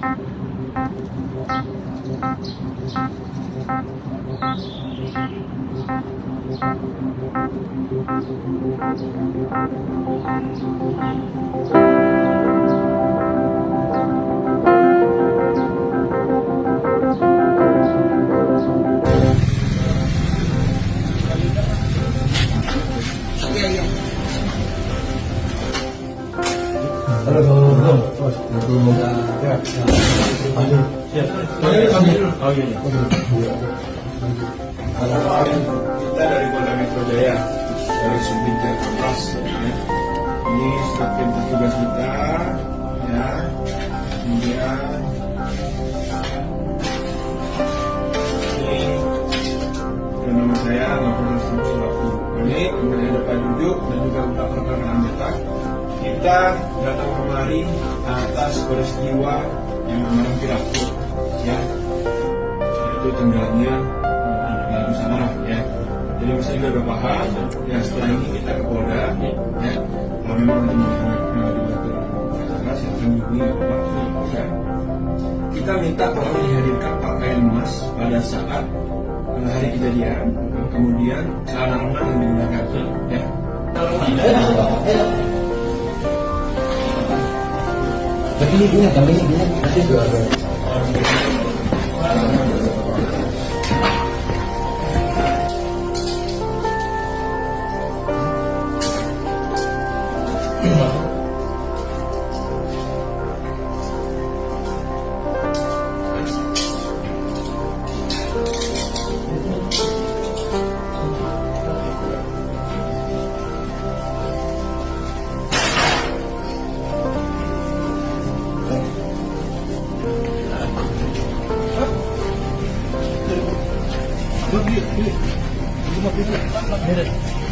Halo, ya, ambil, siap, ambil, oh iya, kita dari Polda Metro Jaya, dari Subdit Jatmas, ya. Ini surat perintah tugas kita, ya, kemudian ini nama saya, Novel selaku Kami, kemudian ada Pak Jujuk dan juga beberapa rekan anggota. Kita datang kemari atas peristiwa yang kemarin viral, ya, yaitu tenggelamnya anaknya Nusa Marah, ya. Jadi Mas juga udah paham, ya. Setelah ini kita ke Polda, ya. Kalau memang nanti mau dilakukan acara, silakan hubungi Bapak, ya. Kita minta tolong dihadirkan pakaian emas pada saat hari kejadian, kemudian celana renang yang digunakan, ya. Tapi ini nanti juga ada. Ini